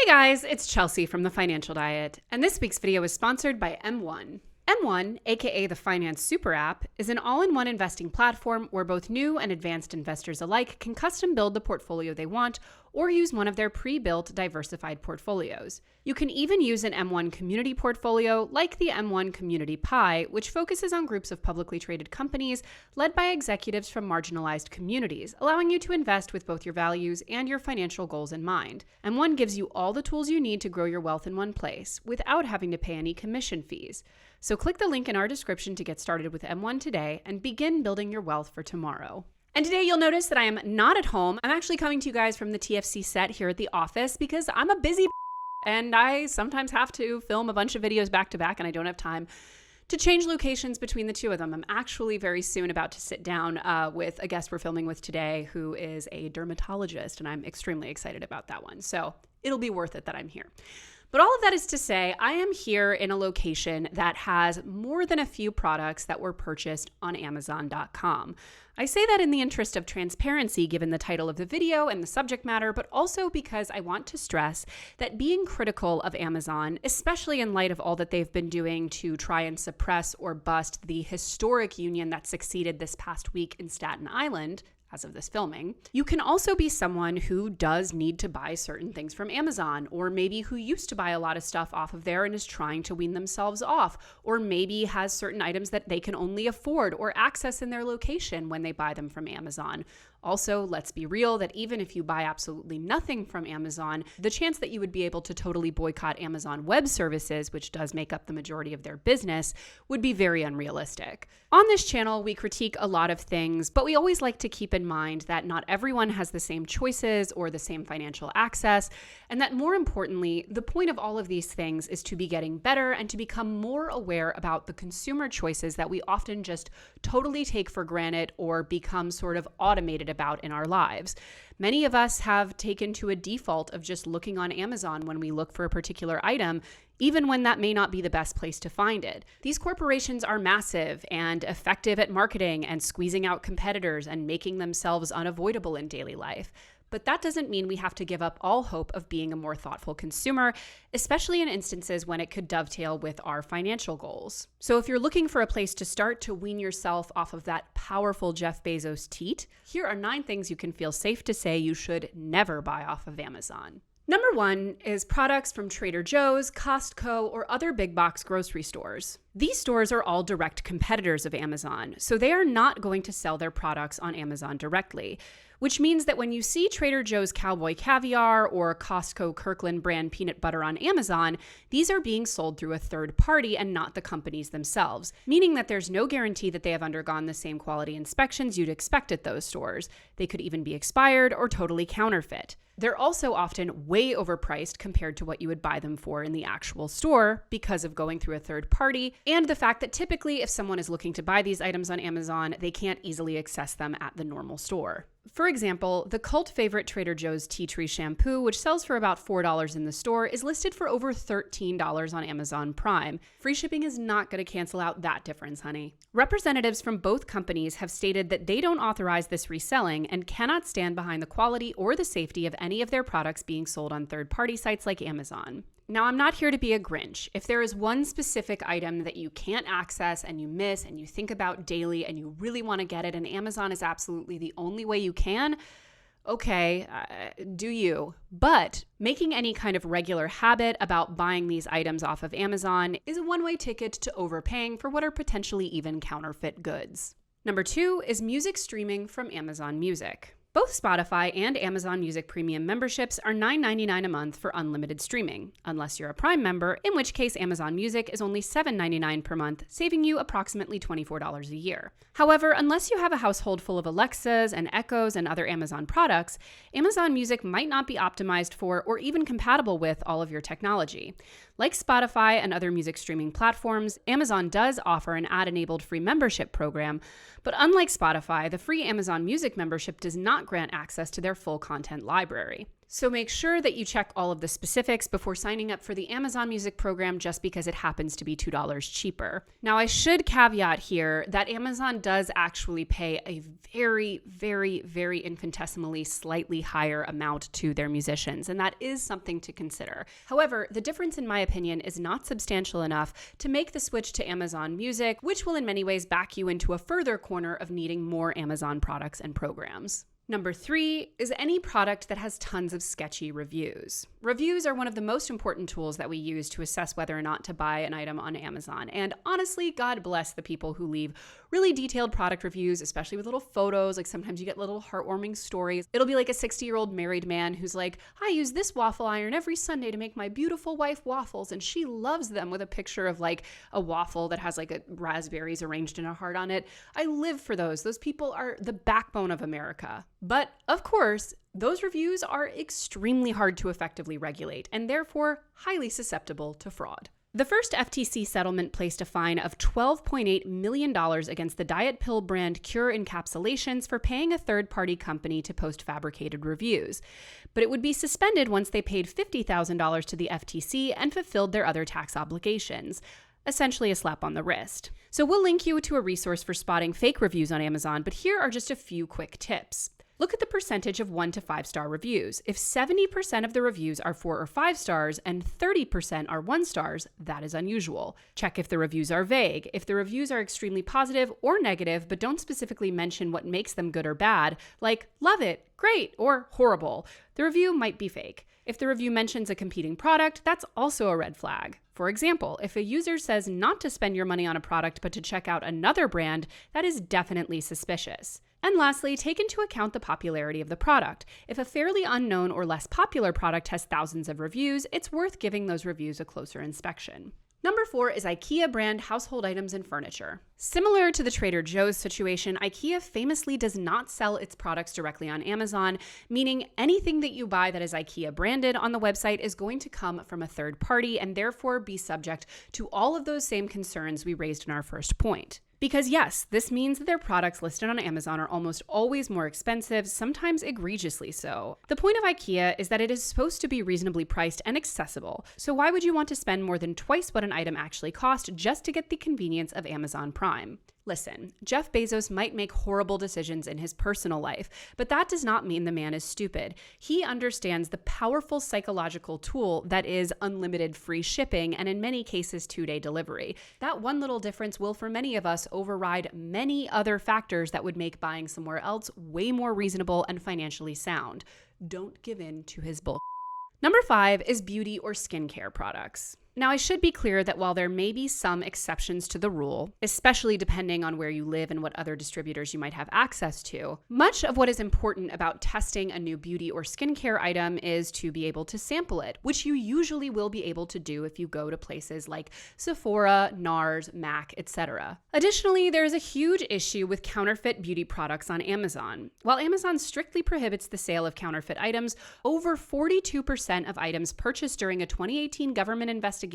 Hey guys, it's Chelsea from The Financial Diet, and this week's video is sponsored by M1. M1, aka the Finance Super App, is an all-in-one investing platform where both new and advanced investors alike can custom build the portfolio they want or use one of their pre-built diversified portfolios. You can even use an M1 community portfolio like the M1 Community Pie, which focuses on groups of publicly traded companies led by executives from marginalized communities, allowing you to invest with both your values and your financial goals in mind. M1 gives you all the tools you need to grow your wealth in one place without having to pay any commission fees. So click the link in our description to get started with M1 today and begin building your wealth for tomorrow. And today you'll notice that I am not at home. I'm actually coming to you guys from the TFC set here at the office because I'm a busy and I sometimes have to film a bunch of videos back to back and I don't have time to change locations between the two of them. I'm actually very soon about to sit down with a guest we're filming with today who is a dermatologist, and I'm extremely excited about that one. So it'll be worth it that I'm here. But all of that is to say, I am here in a location that has more than a few products that were purchased on Amazon.com. I say that in the interest of transparency, given the title of the video and the subject matter, but also because I want to stress that being critical of Amazon, especially in light of all that they've been doing to try and suppress or bust the historic union that succeeded this past week in Staten Island, as of this filming, you can also be someone who does need to buy certain things from Amazon, or maybe who used to buy a lot of stuff off of there and is trying to wean themselves off, or maybe has certain items that they can only afford or access in their location when they buy them from Amazon. Also, let's be real that even if you buy absolutely nothing from Amazon, the chance that you would be able to totally boycott Amazon Web Services, which does make up the majority of their business, would be very unrealistic. On this channel, we critique a lot of things, but we always like to keep in mind that not everyone has the same choices or the same financial access, and that more importantly, the point of all of these things is to be getting better and to become more aware about the consumer choices that we often just totally take for granted or become sort of automated about in our lives. Many of us have taken to a default of just looking on Amazon when we look for a particular item, even when that may not be the best place to find it. These corporations are massive and effective at marketing and squeezing out competitors and making themselves unavoidable in daily life. But that doesn't mean we have to give up all hope of being a more thoughtful consumer, especially in instances when it could dovetail with our financial goals. So if you're looking for a place to start to wean yourself off of that powerful Jeff Bezos teat, here are 9 things you can feel safe to say you should never buy off of Amazon. Number 1 is products from Trader Joe's, Costco, or other big box grocery stores. These stores are all direct competitors of Amazon, so they are not going to sell their products on Amazon directly, which means that when you see Trader Joe's Cowboy Caviar or Costco Kirkland brand peanut butter on Amazon, these are being sold through a third party and not the companies themselves, meaning that there's no guarantee that they have undergone the same quality inspections you'd expect at those stores. They could even be expired or totally counterfeit. They're also often way overpriced compared to what you would buy them for in the actual store because of going through a third party, and the fact that typically if someone is looking to buy these items on Amazon, they can't easily access them at the normal store. For example, the cult favorite Trader Joe's Tea Tree Shampoo, which sells for about $4 in the store, is listed for over $13 on Amazon Prime. Free shipping is not going to cancel out that difference, honey. Representatives from both companies have stated that they don't authorize this reselling and cannot stand behind the quality or the safety of any of their products being sold on third-party sites like Amazon. Now, I'm not here to be a Grinch. If there is one specific item that you can't access and you miss and you think about daily and you really want to get it and Amazon is absolutely the only way you can, okay, do you. But making any kind of regular habit about buying these items off of Amazon is a one-way ticket to overpaying for what are potentially even counterfeit goods. Number 2 is music streaming from Amazon Music. Both Spotify and Amazon Music Premium memberships are $9.99 a month for unlimited streaming, unless you're a Prime member, in which case Amazon Music is only $7.99 per month, saving you approximately $24 a year. However, unless you have a household full of Alexas and Echoes and other Amazon products, Amazon Music might not be optimized for or even compatible with all of your technology. Like Spotify and other music streaming platforms, Amazon does offer an ad-enabled free membership program, but unlike Spotify, the free Amazon Music membership does not grant access to their full content library. So make sure that you check all of the specifics before signing up for the Amazon Music program just because it happens to be $2 cheaper. Now, I should caveat here that Amazon does actually pay a very, very, very infinitesimally slightly higher amount to their musicians, and that is something to consider. However, the difference, in my opinion, is not substantial enough to make the switch to Amazon Music, which will in many ways back you into a further corner of needing more Amazon products and programs. Number 3 is any product that has tons of sketchy reviews. Reviews are one of the most important tools that we use to assess whether or not to buy an item on Amazon. And honestly, God bless the people who leave really detailed product reviews, especially with little photos. Like sometimes you get little heartwarming stories. It'll be like a 60-year-old married man who's like, I use this waffle iron every Sunday to make my beautiful wife waffles, and she loves them, with a picture of like a waffle that has like raspberries arranged in a heart on it. I live for those. Those people are the backbone of America. But of course, those reviews are extremely hard to effectively regulate and therefore highly susceptible to fraud. The first FTC settlement placed a fine of $12.8 million against the diet pill brand Cure Encapsulations for paying a third-party company to post fabricated reviews. But it would be suspended once they paid $50,000 to the FTC and fulfilled their other tax obligations. Essentially a slap on the wrist. So we'll link you to a resource for spotting fake reviews on Amazon, but here are just a few quick tips. Look at the percentage of 1 to 5 star reviews. If 70% of the reviews are 4 or 5 stars and 30% are 1 stars, that is unusual. Check if the reviews are vague. If the reviews are extremely positive or negative, but don't specifically mention what makes them good or bad, like love it, great, or horrible, the review might be fake. If the review mentions a competing product, that's also a red flag. For example, if a user says not to spend your money on a product but to check out another brand, that is definitely suspicious. And lastly, take into account the popularity of the product. If a fairly unknown or less popular product has thousands of reviews, it's worth giving those reviews a closer inspection. Number 4 is Ikea brand household items and furniture. Similar to the Trader Joe's situation, Ikea famously does not sell its products directly on Amazon, meaning anything that you buy that is Ikea branded on the website is going to come from a third party and therefore be subject to all of those same concerns we raised in our first point. Because yes, this means that their products listed on Amazon are almost always more expensive, sometimes egregiously so. The point of Ikea is that it is supposed to be reasonably priced and accessible, so why would you want to spend more than twice what an item actually cost just to get the convenience of Amazon Prime? Listen, Jeff Bezos might make horrible decisions in his personal life, but that does not mean the man is stupid. He understands the powerful psychological tool that is unlimited free shipping and in many cases 2-day delivery. That one little difference will for many of us override many other factors that would make buying somewhere else way more reasonable and financially sound. Don't give in to his bull. Number 5 is beauty or skincare products. Now, I should be clear that while there may be some exceptions to the rule, especially depending on where you live and what other distributors you might have access to, much of what is important about testing a new beauty or skincare item is to be able to sample it, which you usually will be able to do if you go to places like Sephora, NARS, MAC, etc. Additionally, there is a huge issue with counterfeit beauty products on Amazon. While Amazon strictly prohibits the sale of counterfeit items, over 42% of items purchased during a 2018 government investigation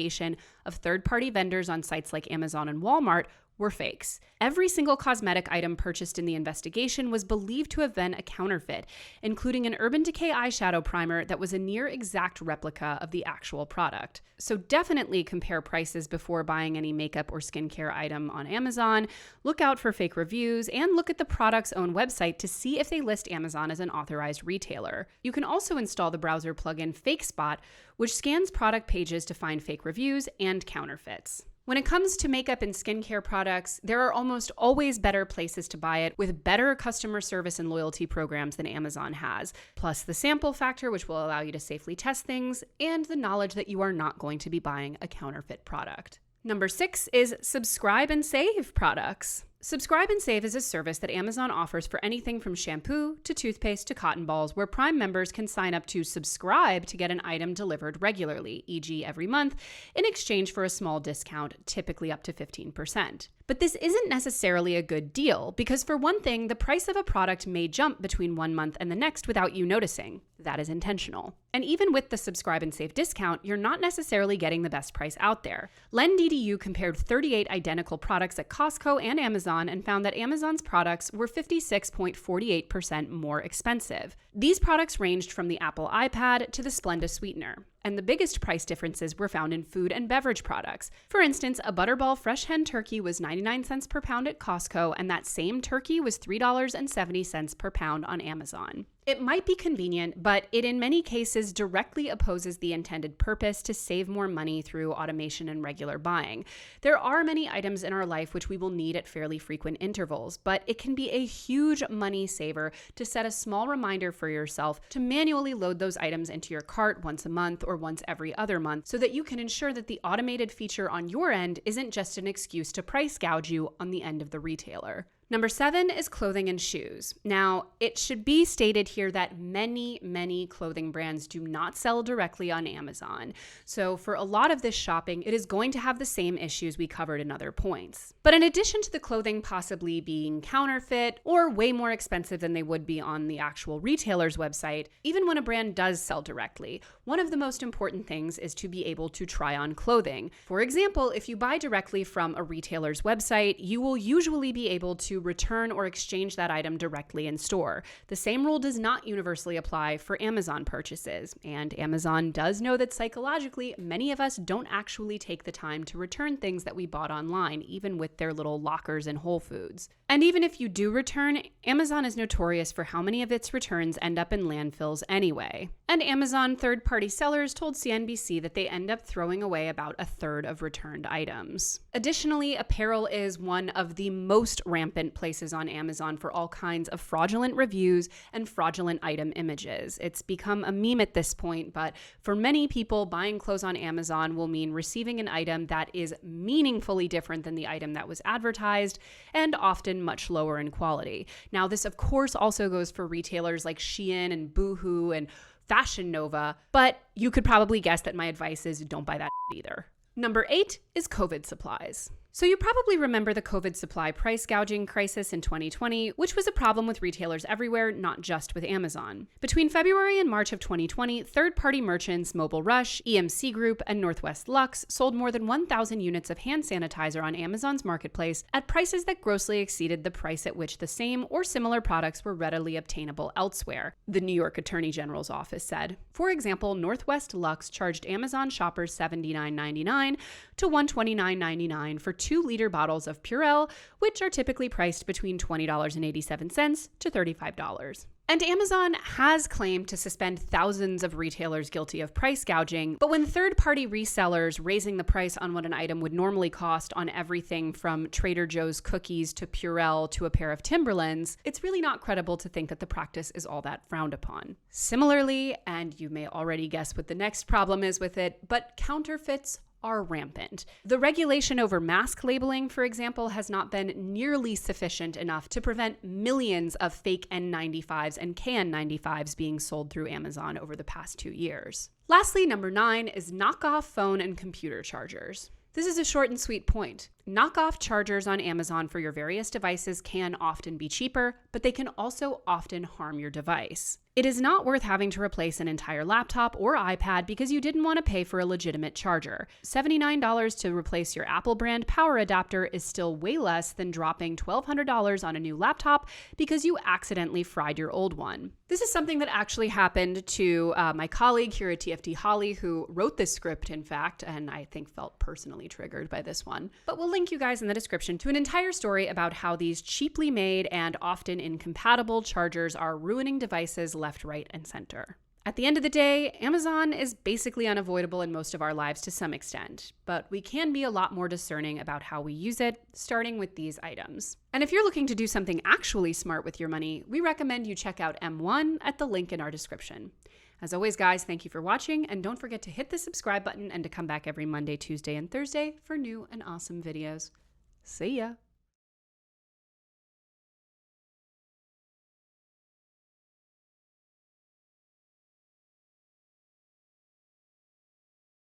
of third-party vendors on sites like Amazon and Walmart were fakes. Every single cosmetic item purchased in the investigation was believed to have been a counterfeit, including an Urban Decay eyeshadow primer that was a near exact replica of the actual product. So definitely compare prices before buying any makeup or skincare item on Amazon. Look out for fake reviews and look at the product's own website to see if they list Amazon as an authorized retailer. You can also install the browser plugin FakeSpot, which scans product pages to find fake reviews and counterfeits. When it comes to makeup and skincare products, there are almost always better places to buy it with better customer service and loyalty programs than Amazon has, plus the sample factor, which will allow you to safely test things, and the knowledge that you are not going to be buying a counterfeit product. Number 6 is Subscribe and Save products. Subscribe and Save is a service that Amazon offers for anything from shampoo to toothpaste to cotton balls, where Prime members can sign up to subscribe to get an item delivered regularly, e.g. every month, in exchange for a small discount, typically up to 15%. But this isn't necessarily a good deal, because for one thing, the price of a product may jump between one month and the next without you noticing. That is intentional. And even with the Subscribe and Save discount, you're not necessarily getting the best price out there. LendDDU compared 38 identical products at Costco and Amazon Amazon and found that Amazon's products were 56.48% more expensive. These products ranged from the Apple iPad to the Splenda sweetener. And the biggest price differences were found in food and beverage products. For instance, a Butterball fresh hen turkey was 99 cents per pound at Costco, and that same turkey was $3.70 per pound on Amazon. It might be convenient, but it in many cases directly opposes the intended purpose to save more money through automation and regular buying. There are many items in our life which we will need at fairly frequent intervals, but it can be a huge money saver to set a small reminder for yourself to manually load those items into your cart once a month or once every other month so that you can ensure that the automated feature on your end isn't just an excuse to price gouge you on the end of the retailer. Number 7 is clothing and shoes. Now, it should be stated here that many clothing brands do not sell directly on Amazon. So for a lot of this shopping, it is going to have the same issues we covered in other points. But in addition to the clothing possibly being counterfeit or way more expensive than they would be on the actual retailer's website, even when a brand does sell directly, one of the most important things is to be able to try on clothing. For example, if you buy directly from a retailer's website, you will usually be able to return or exchange that item directly in store. The same rule does not universally apply for Amazon purchases, and Amazon does know that psychologically, many of us don't actually take the time to return things that we bought online, even with their little lockers in Whole Foods. And even if you do return, Amazon is notorious for how many of its returns end up in landfills anyway. And Amazon third-party sellers told CNBC that they end up throwing away about a third of returned items. Additionally, apparel is one of the most rampant places on Amazon for all kinds of fraudulent reviews and fraudulent item images. It's become a meme at this point, but for many people, buying clothes on Amazon will mean receiving an item that is meaningfully different than the item that was advertised and often much lower in quality. Now, this of course also goes for retailers like Shein and Boohoo and Fashion Nova, but you could probably guess that my advice is don't buy that either. Number 8 is COVID supplies. So you probably remember the COVID supply price gouging crisis in 2020, which was a problem with retailers everywhere, not just with Amazon. Between February and March of 2020, third-party merchants Mobile Rush, EMC Group, and Northwest Lux sold more than 1,000 units of hand sanitizer on Amazon's marketplace at prices that grossly exceeded the price at which the same or similar products were readily obtainable elsewhere, the New York Attorney General's office said. For example, Northwest Lux charged Amazon shoppers $79.99 to $129.99 for 2-liter bottles of Purell, which are typically priced between $20.87 to $35. And Amazon has claimed to suspend thousands of retailers guilty of price gouging, but when third-party resellers raising the price on what an item would normally cost on everything from Trader Joe's cookies to Purell to a pair of Timberlands, it's really not credible to think that the practice is all that frowned upon. Similarly, and you may already guess what the next problem is with it, but counterfeits are rampant. The regulation over mask labeling, for example, has not been nearly sufficient enough to prevent millions of fake N95s and KN95s being sold through Amazon over the past 2 years. Lastly, number 9 is knockoff phone and computer chargers. This is a short and sweet point. Knockoff chargers on Amazon for your various devices can often be cheaper, but they can also often harm your device. It is not worth having to replace an entire laptop or iPad because you didn't want to pay for a legitimate charger. $79 to replace your Apple brand power adapter is still way less than dropping $1,200 on a new laptop because you accidentally fried your old one. This is something that actually happened to my colleague here at TFT, Holly, who wrote this script, in fact, and I think felt personally triggered by this one. But we'll link you guys in the description to an entire story about how these cheaply made and often incompatible chargers are ruining devices left, right, and center. At the end of the day, Amazon is basically unavoidable in most of our lives to some extent, but we can be a lot more discerning about how we use it, starting with these items. And if you're looking to do something actually smart with your money, we recommend you check out M1 at the link in our description. As always, guys, thank you for watching, and don't forget to hit the subscribe button and to come back every Monday, Tuesday, and Thursday for new and awesome videos. See ya!